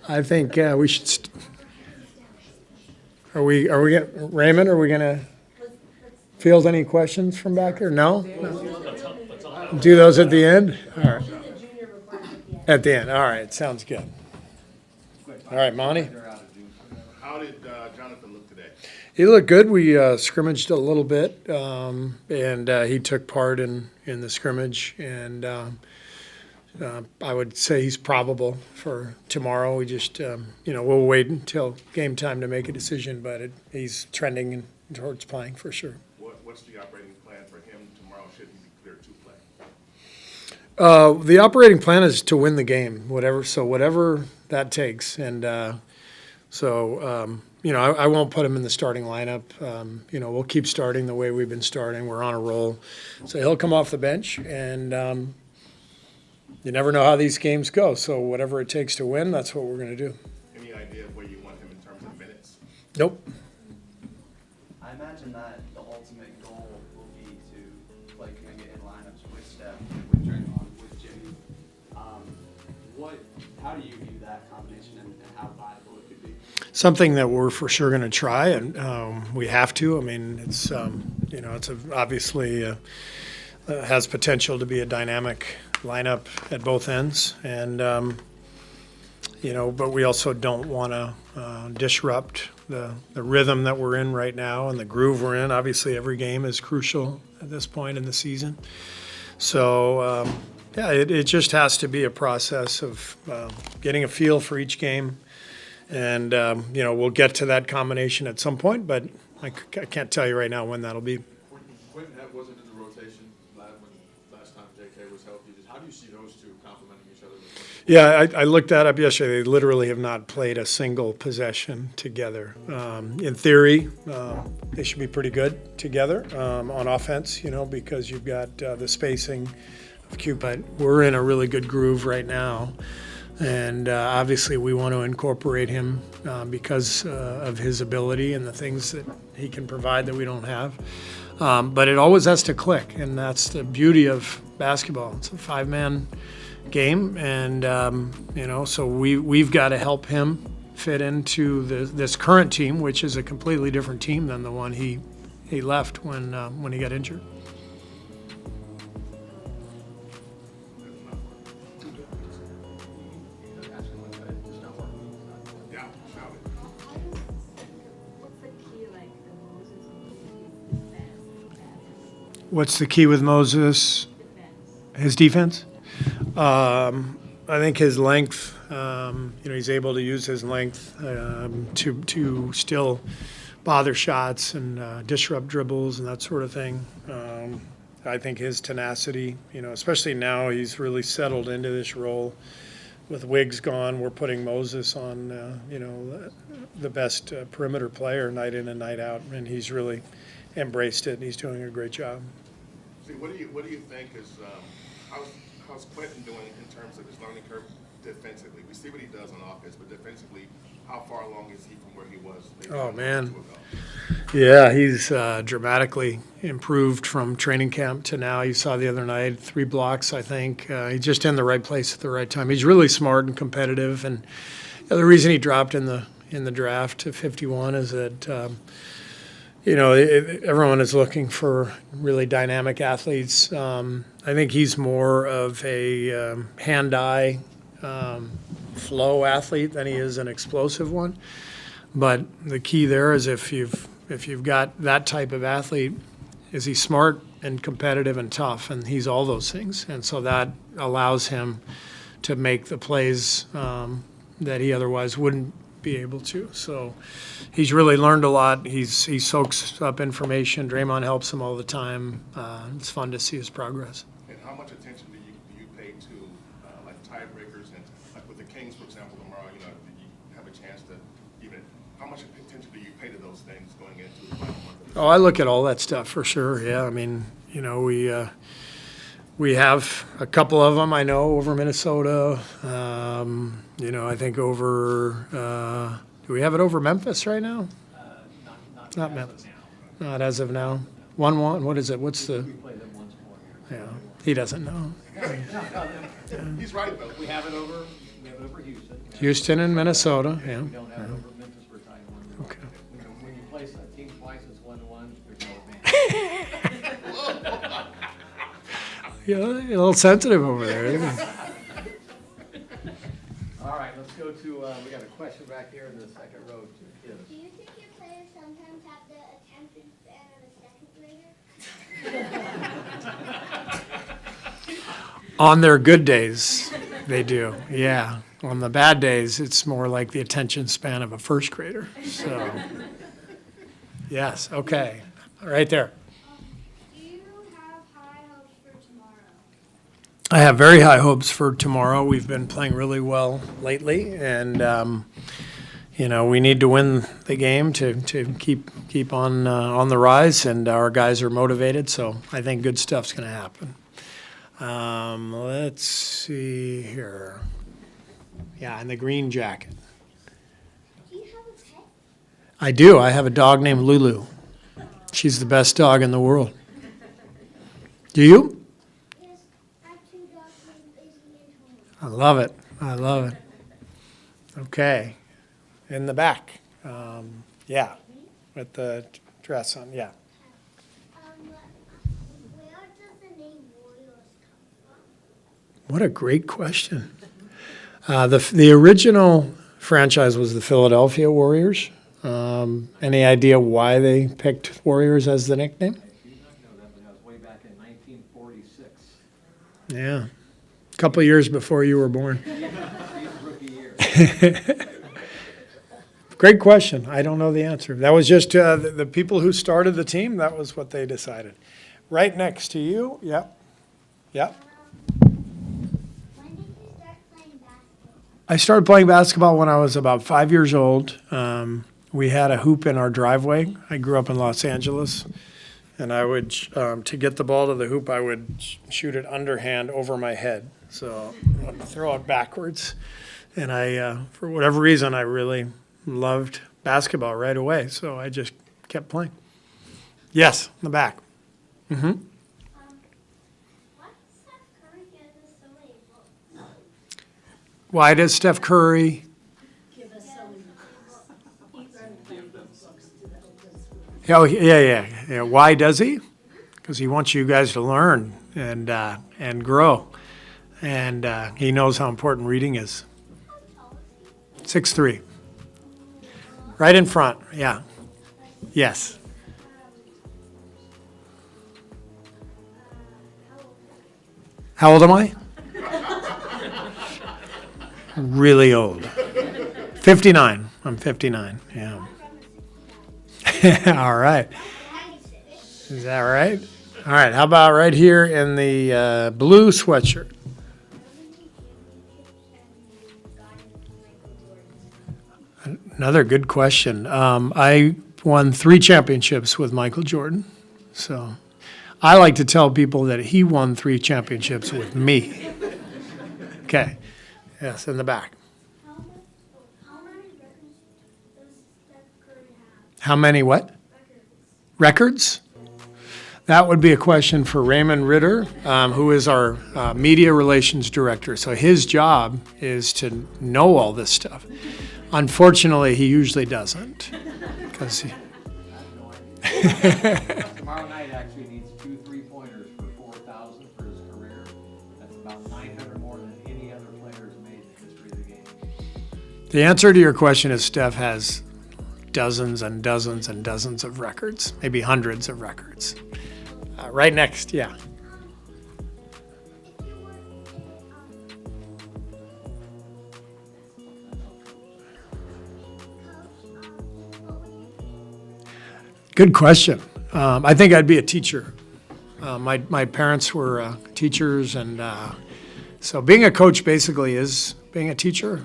I think we should. Are we gonna, Raymond? Are we gonna field any questions from back there? No. Do those at the end. All right. At the end. All right. Sounds good. All right, Monty. How did Jonathan look today? He looked good. We scrimmaged a little bit, and he took part in the scrimmage. And I would say he's probable for tomorrow. We just, we'll wait until game time to make a decision, but he's trending towards playing for sure. What's the operating plan for him tomorrow? Should he be cleared to play? The operating plan is to win the game, whatever that takes. And I won't put him in the starting lineup. We'll keep starting the way we've been starting. We're on a roll. So he'll come off the bench, and you never know how these games go. So whatever it takes to win, that's what we're going to do. Any idea of where you want him in terms of minutes? Nope. I imagine that the ultimate goal will be to play Kaminga in lineups with Steph, with Draymond, with Jimmy. How do you view that combination and how viable it could be? Something that we're for sure going to try, and we have to. I mean, it's obviously has potential to be a dynamic lineup at both ends, and but we also don't want to disrupt the rhythm that we're in right now and the groove we're in. Obviously, every game is crucial at this point in the season. So, it just has to be a process of getting a feel for each game. And, we'll get to that combination at some point, but I can't tell you right now when that'll be. Quentin wasn't in the rotation last time JK was healthy. How do you see those two complementing each other? Yeah, I looked that up yesterday. They literally have not played a single possession together. In theory, they should be pretty good together on offense, because you've got the spacing of Cupid. We're in a really good groove right now. And obviously we want to incorporate him because of his ability and the things that he can provide that we don't have. But it always has to click, and that's the beauty of basketball. It's a five-man game, and so we've got to help him fit into this current team, which is a completely different team than the one he left when he got injured. What's the key with Moses? His defense? I think his length. He's able to use his length to still bother shots and disrupt dribbles and that sort of thing. I think his tenacity, especially now he's really settled into this role. With Wiggs gone, we're putting Moses on, the best perimeter player night in and night out, and he's really embraced it, and he's doing a great job. See, what do you think is how's Quentin doing in terms of his learning curve defensively? We see what he does on offense, but defensively, how far along is he from where he was? Oh man, yeah, he's dramatically improved from training camp to now. You saw the other night 3 blocks. I think he's just in the right place at the right time. He's really smart and competitive, and the reason he dropped in the draft to 51 is that. Everyone is looking for really dynamic athletes. I think he's more of a hand-eye flow athlete than he is an explosive one. But the key there is if you've got that type of athlete, is he smart and competitive and tough, and he's all those things. And so that allows him to make the plays that he otherwise wouldn't be able to. So he's really learned a lot. He soaks up information. Draymond helps him all the time. It's fun to see his progress. And how much attention do you pay to like tiebreakers and like with the Kings, for example, tomorrow? Do you have a chance to even how much attention do you pay to those things going into the final month? Oh, I look at all that stuff for sure. Yeah, I mean, we have a couple of them, I know, over Minnesota. I think over do we have it over Memphis right now? Not Memphis. Not as of now. 1-1. What is it? What's the? We play them once more here. Yeah, he doesn't know. He's right though. We have it over Houston. Houston and Minnesota, yeah. We don't have it over Memphis, we're tied 1-1. Okay. When you place a team twice, it's 1-1, there's no advantage. Yeah, you're a little sensitive over there, isn't it? All right, let's go to, we got a question back here in the second row to Do kids. you think your players sometimes have the attention span of a second grader? On their good days, they do, yeah. On the bad days, it's more like the attention span of a first grader, so. Yes, okay, right there. Do you have high hopes for tomorrow? I have very high hopes for tomorrow. We've been playing really well lately, and we need to win the game to keep on the rise, and our guys are motivated. So I think good stuff's going to happen. Let's see here. Yeah, and the green jacket. Do you have a pet? I do. I have a dog named Lulu. She's the best dog in the world. Do you? Yes, I have two dogs named Izzy and Homer. I love it. I love it. Okay. In the back. Yeah. With the dress on. Yeah. Where does the name Warriors come from? What a great question. The original franchise was the Philadelphia Warriors. Any idea why they picked Warriors as the nickname? I do not know that, but that was way back in 1946. Yeah. A couple years before you were born. Steve's rookie year. Great question. I don't know the answer. That was just the people who started the team. That was what they decided. Right next to you. Yep. Yep. When did you start playing basketball? I started playing basketball when I was about 5 years old. We had a hoop in our driveway. I grew up in Los Angeles, and I would, to get the ball to the hoop, I would shoot it underhand over my head. So I'd throw it backwards. And for whatever reason, I really loved basketball right away. So I just kept playing. Yes, in the back. Mm-hmm. Why does Steph Curry give us so many books? Why does Steph Curry? Oh, yeah. Why does he? Because he wants you guys to learn and grow. And he knows how important reading is. 6'3". Right in front, yeah. Yes. How old am I? Really old. 59. I'm 59, yeah. All right. Is that right? All right, how about right here in the blue sweatshirt? Another good question. I won 3 championships with Michael Jordan. So I like to tell people that he won 3 championships with me. Okay. Yes, in the back. How many records does Steph Curry have? How many what? Records. Records? That would be a question for Raymond Ritter, who is our media relations director. So his job is to know all this stuff. Unfortunately, he usually doesn't. Because he... Tomorrow night actually needs 2 3-pointers for 4,000 for his career. That's about 900 more than any other player has made in the history of the game. The answer to your question is Steph has dozens and dozens and dozens of records, maybe hundreds of records. Right next, yeah. If you were what would you be? Good question. I think I'd be a teacher. My parents were teachers, and so being a coach basically is being a teacher.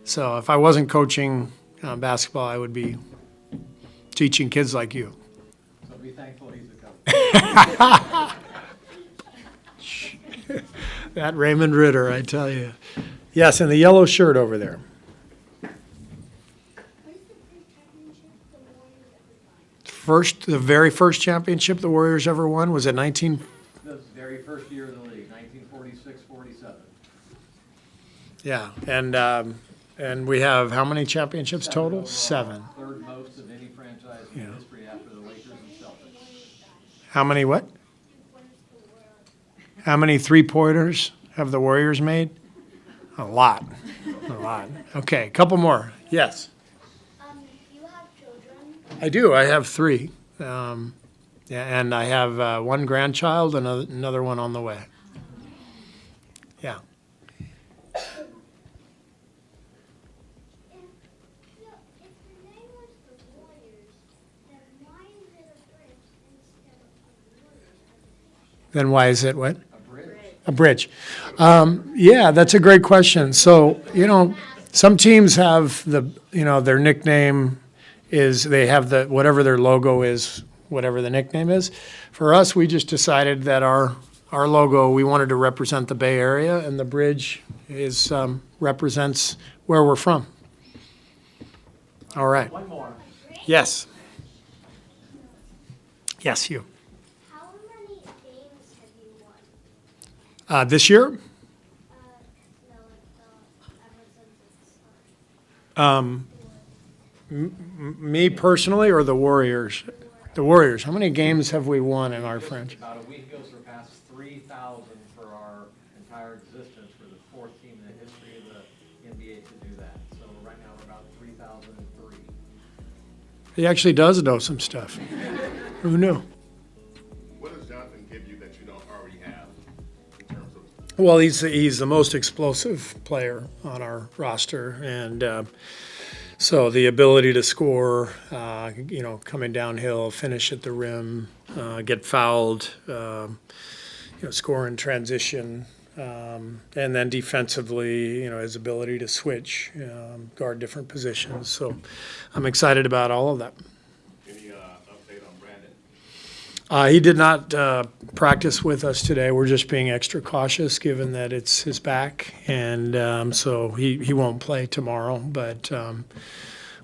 So if I wasn't coaching basketball, I would be teaching kids like you. So be thankful he's a coach. That Raymond Ritter, I tell you. Yes, in the yellow shirt over there. What is the The very very championship the Warriors ever won? first championship the Warriors ever won was at 19. The very first year of the league, 1946-47. Yeah, and we have how many championships total? overall, 7. Third most of any franchise in Yeah. history after the Lakers and Celtics. How many what? How many three-pointers have the Warriors made? A lot. A lot. Okay, a couple more. Yes. You have children. I do. I have 3. Yeah, and I have one grandchild and another one on the way. Yeah. If the name was the Warriors, then why is it a bridge instead of a Warriors? Then why is it what? A bridge. A bridge. Yeah, that's a great question. So, some teams have their nickname is they have whatever their logo is, whatever the nickname is. For us, we just decided that our logo, we wanted to represent the Bay Area, and the bridge represents where we're from. All right. One more. Yes. Yes, you. How many games have you won? This year, No, ever since it started. me personally or the Warriors? The Warriors. How many games have we won in our franchise? About a week ago surpassed 3,000 for our entire existence. We're the 4th team in the history of the NBA to do that. So right now we're about 3,003. He actually does know some stuff. Who knew? What does Jonathan give you that you don't already have in terms of? Well, he's the most explosive player on our roster, and so the ability to score, coming downhill, finish at the rim, get fouled, score in transition, and then defensively, his ability to switch, guard different positions. So I'm excited about all of that. Any update on Brandon? He did not practice with us today. We're just being extra cautious given that it's his back, and so he won't play tomorrow, but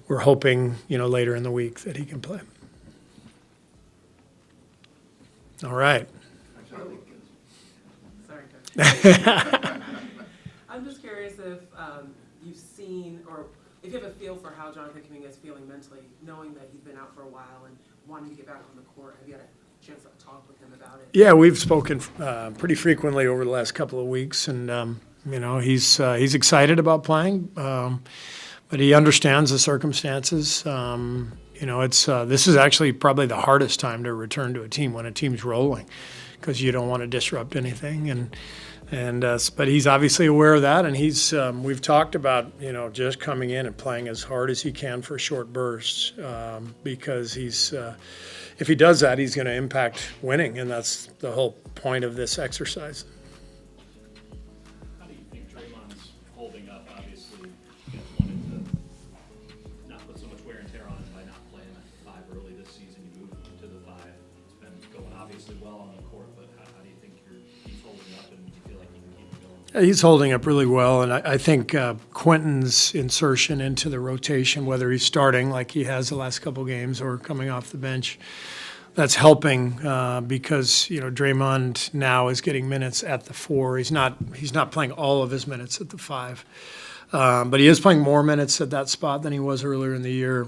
we're hoping, later in the week that he can play. All right. Sorry, Coach. I'm just curious if you've seen, or if you have a feel for how Jonathan Kuminga is feeling mentally, knowing that he's been out for a while and wanting to get back on the court. Have you had a chance to talk with him about it? Yeah, we've spoken pretty frequently over the last couple of weeks, and he's excited about playing, but he understands the circumstances. This is actually probably the hardest time to return to a team when a team's rolling, because you don't want to disrupt anything, but he's obviously aware of that, and we've talked about just coming in and playing as hard as he can for short bursts, because if he does that, he's going to impact winning, and that's the whole point of this exercise. How do you think Draymond's holding up? Obviously, you guys wanted to not put so much wear and tear on him by not playing at the 5 early this season. You moved him to the 5. It's been going obviously well on the court, but how do you think he's holding up, and do you feel like he can keep it going? He's holding up really well, and I think Quentin's insertion into the rotation, whether he's starting like he has the last couple games or coming off the bench, that's helping because Draymond now is getting minutes at the 4. He's not playing all of his minutes at the 5, but he is playing more minutes at that spot than he was earlier in the year.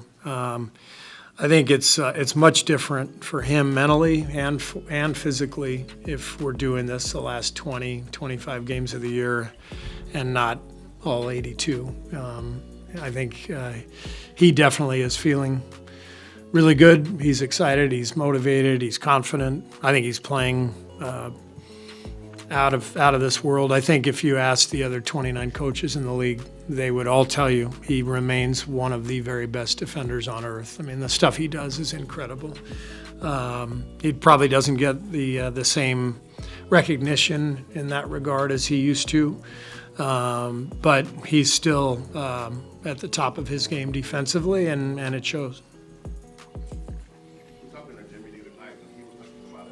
I think it's much different for him mentally and physically if we're doing this the last 20, 25 games of the year and not all 82. I think he definitely is feeling really good. He's excited. He's motivated. He's confident. I think he's playing out of this world. I think if you ask the other 29 coaches in the league, they would all tell you he remains one of the very best defenders on earth. I mean, the stuff he does is incredible. He probably doesn't get the same recognition in that regard as he used to, but he's still at the top of his game defensively, and it shows. Talking to Jimmy the other night, and he was talking about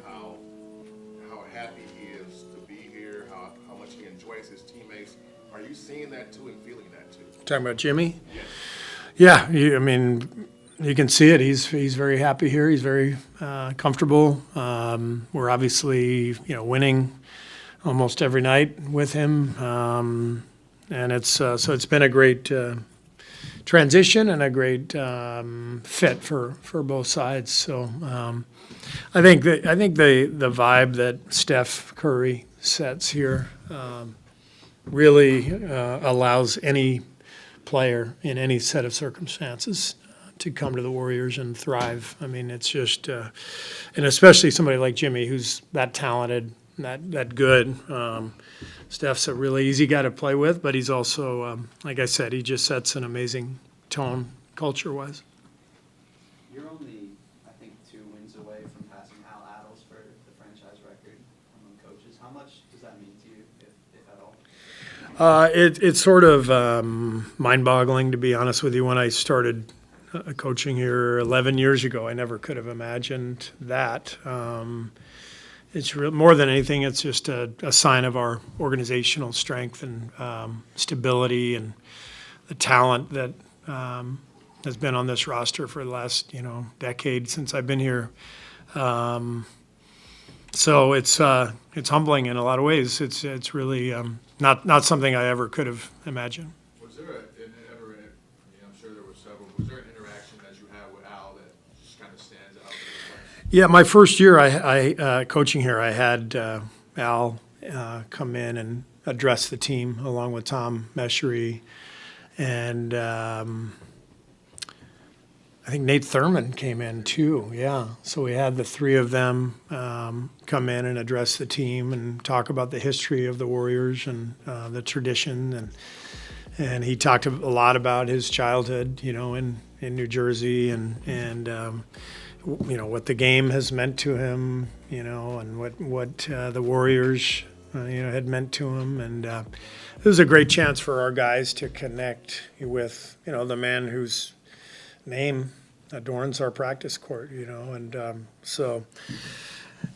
how happy he is to be here, how much he enjoys his teammates. Are you seeing that too and feeling that too? Talking about Jimmy? Yes. Yeah, you can see it. He's very happy here. He's very comfortable. We're obviously winning almost every night with him. And so it's been a great transition and a great fit for both sides. So I think the vibe that Steph Curry sets here really allows any player in any set of circumstances to come to the Warriors and thrive. I mean, it's just, and especially somebody like Jimmy, who's that talented, that good. Steph's a really easy guy to play with, but he's also, like I said, he just sets an amazing tone culture-wise. You're only, I think, 2 wins away from passing Al Attles for the franchise record among coaches. How much does that mean to you, if at all? It's sort of mind-boggling, to be honest with you. When I started coaching here 11 years ago, I never could have imagined that. It's more than anything, it's just a sign of our organizational strength and stability and the talent that has been on this roster for the last decade since I've been here. So it's humbling in a lot of ways. It's really not something I ever could have imagined. Was there I'm sure there were several, was there an interaction that you had with Al that just kind of stands out? Yeah, my first year I coaching here, I had Al come in and address the team along with Tom Meshery, and I think Nate Thurman came in too. Yeah, so we had the 3 of them come in and address the team and talk about the history of the Warriors and the tradition, and he talked a lot about his childhood, in New Jersey and what the game has meant to him, and what the Warriors, had meant to him. And it was a great chance for our guys to connect with, the man whose name adorns our practice court, And so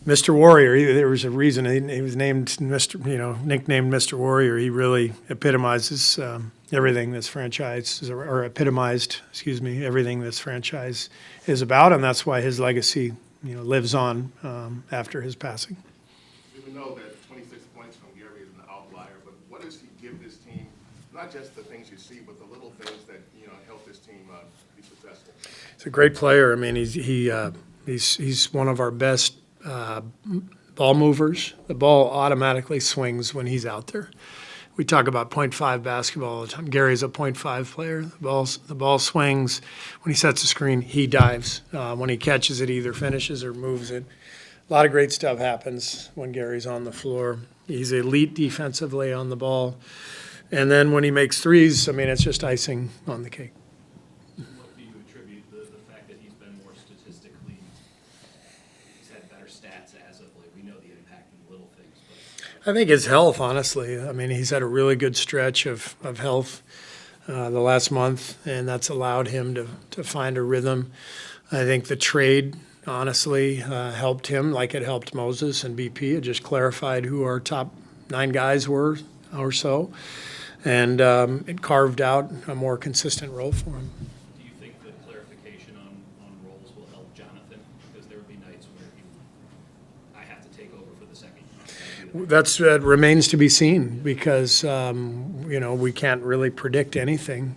Mr. Warrior, there was a reason he was named nicknamed Mr. Warrior. He really epitomizes everything this franchise or epitomized, everything this franchise is about, and that's why his legacy, lives on after his passing. We know that 26 points from Gary is an outlier, but what does he give this team? Not just the things you see, but the little things that help this team be successful. He's a great player. I mean, he's one of our best ball movers. The ball automatically swings when he's out there. We talk about .5 basketball all the time. Gary's a .5 player. The ball swings. When he sets a screen, he dives. When he catches it, he either finishes or moves it. A lot of great stuff happens when Gary's on the floor. He's elite defensively on the ball. And then when he makes threes, I mean, it's just icing on the cake. What do you attribute the fact that he's been more statistically, he's had better stats as of late? We know the impact in little things, but I think his health, honestly. I mean, he's had a really good stretch of health the last month, and that's allowed him to find a rhythm. I think the trade, honestly, helped him like it helped Moses and BP. It just clarified who our top 9 guys were or so, and it carved out a more consistent role for him. do you think the clarification on roles will help Jonathan? Because there would be nights where I have to take over for the second. That remains to be seen because, we can't really predict anything.